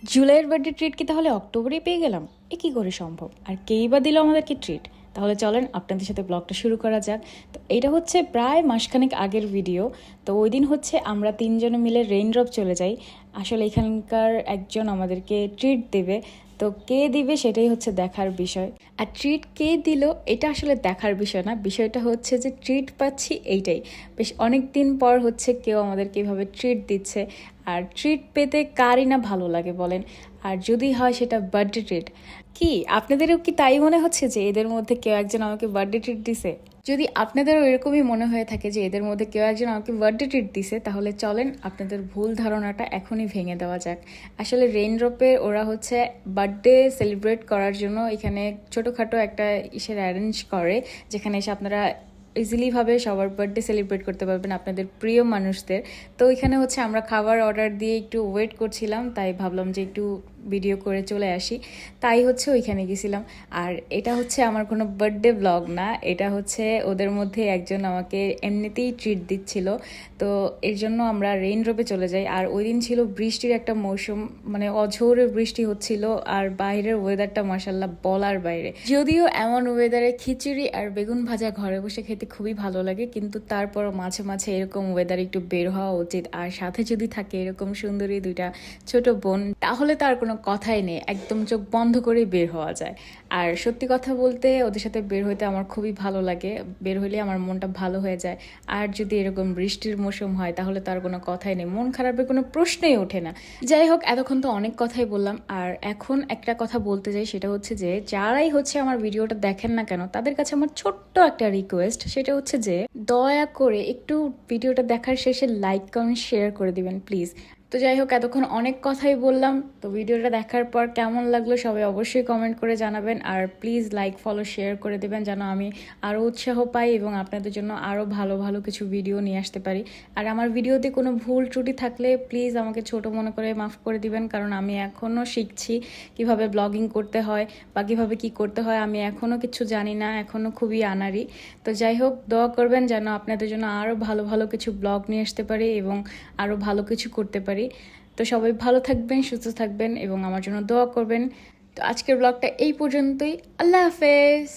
জুলাইয়ের birthday treat কি তাহলে অক্টোবরেই পেয়ে গেলাম? এ কী করে সম্ভব? আর কেই বা দিল আমাদেরকে ট্রিট? তাহলে চলেন আপনাদের সাথে ব্লগটা শুরু করা যাক। তো এটা হচ্ছে প্রায় মাসখানেক আগের ভিডিও। তো ওই দিন হচ্ছে আমরা তিনজনে মিলে রেইনড্রপ চলে যাই। আসলে এখানকার একজন আমাদেরকে ট্রিট দেবে। তো কে দিবে সেটাই হচ্ছে দেখার বিষয়। আর ট্রিট কে দিল এটা আসলে দেখার বিষয় না, বিষয়টা হচ্ছে যে ট্রিট পাচ্ছি এইটাই। বেশ অনেক দিন পর হচ্ছে কেউ আমাদেরকে এভাবে ট্রিট দিচ্ছে। আর ট্রিট পেতে কারই না ভালো লাগে বলেন, আর যদি হয় সেটা বার্থডে ট্রিট। কি আপনাদেরও কি তাই মনে হচ্ছে যে এদের মধ্যে কেউ একজন আমাকে বার্থডে ট্রিট দিছে? যদি আপনাদেরও এরকমই মনে হয়ে থাকে যে এদের মধ্যে কেউ একজন আমাকে বার্থডে ট্রিট দিছে, তাহলে চলেন আপনাদের ভুল ধারণাটা এখনই ভেঙে দেওয়া যাক। আসলে রেইনড্রপে ওরা হচ্ছে বার্থডে সেলিব্রেট করার জন্য এখানে ছোটোখাটো একটা ইসের অ্যারেঞ্জ করে, যেখানে এসে আপনারা ইজিলিভাবে সবার বার্থডে সেলিব্রেট করতে পারবেন আপনাদের প্রিয় মানুষদের। তো এখানে হচ্ছে আমরা খাবার অর্ডার দিয়ে একটু ওয়েট করছিলাম, তাই ভাবলাম যে একটু ভিডিও করে চলে আসি, তাই হচ্ছে ওইখানে গেছিলাম। আর এটা হচ্ছে আমার কোনো বার্থডে ব্লগ না, এটা হচ্ছে ওদের মধ্যে একজন আমাকে এমনিতেই ট্রিট দিচ্ছিল। তো এর জন্য আমরা রেইনড্রপে চলে যাই। আর ওই দিন ছিল বৃষ্টির একটা মৌসুম, মানে অঝোরে বৃষ্টি হচ্ছিল, আর বাইরের ওয়েদারটা মাশাল্লাহ বলার বাইরে। যদিও এমন ওয়েদারে খিচুড়ি আর বেগুন ভাজা ঘরে বসে খেতে খুবই ভালো লাগে, কিন্তু তারপরও মাঝে মাঝে এরকম ওয়েদারে একটু বের হওয়া উচিত। আর সাথে যদি থাকে এরকম সুন্দরী দুইটা ছোট বোন, তাহলে তার কোনো কথাই নেই, একদম চোখ বন্ধ করেই বের হওয়া যায়। আর সত্যি কথা বলতে ওদের সাথে বের হইতে আমার খুবই ভালো লাগে, বের হইলে আমার মনটা ভালো হয়ে যায়। আর যদি এরকম বৃষ্টির মৌসুম হয় তাহলে তার কোনো কথাই নেই, মন খারাপের কোনো প্রশ্নই ওঠে না। যাই হোক, এতক্ষণ তো অনেক কথাই বললাম, আর এখন একটা কথা বলতে চাই, সেটা হচ্ছে যে যারাই হচ্ছে আমার ভিডিওটা দেখেন না কেন তাদের কাছে আমার ছোট্ট একটা রিকোয়েস্ট, সেটা হচ্ছে যে দয়া করে একটু ভিডিওটা দেখার শেষে লাইক কমেন্ট শেয়ার করে দিবেন প্লিজ। তো যাই হোক, এতক্ষণ অনেক কথাই বললাম, তো ভিডিওটা দেখার পর কেমন লাগলো সবাই অবশ্যই কমেন্ট করে জানাবেন। আর প্লিজ লাইক ফলো শেয়ার করে দেবেন যেন আমি আরও উৎসাহ পাই এবং আপনাদের জন্য আরও ভালো ভালো কিছু ভিডিও নিয়ে আসতে পারি। আর আমার ভিডিওতে কোনো ভুল ত্রুটি থাকলে প্লিজ আমাকে ছোট মনে করে মাফ করে দিবেন, কারণ আমি এখনও শিখছি কিভাবে ব্লগিং করতে হয় বা কীভাবে কী করতে হয়। আমি এখনও কিছু জানি না, এখনও খুবই আনাড়ি। তো যাই হোক, দোয়া করবেন যেন আপনাদের জন্য আরও ভালো ভালো কিছু ব্লগ নিয়ে আসতে পারি এবং আরও ভালো কিছু করতে পারি। তো সবাই ভালো থাকবেন, সুস্থ থাকবেন এবং আমার জন্য দোয়া করবেন। তো আজকের ব্লগটা এই পর্যন্তই। আল্লাহ হাফেজ।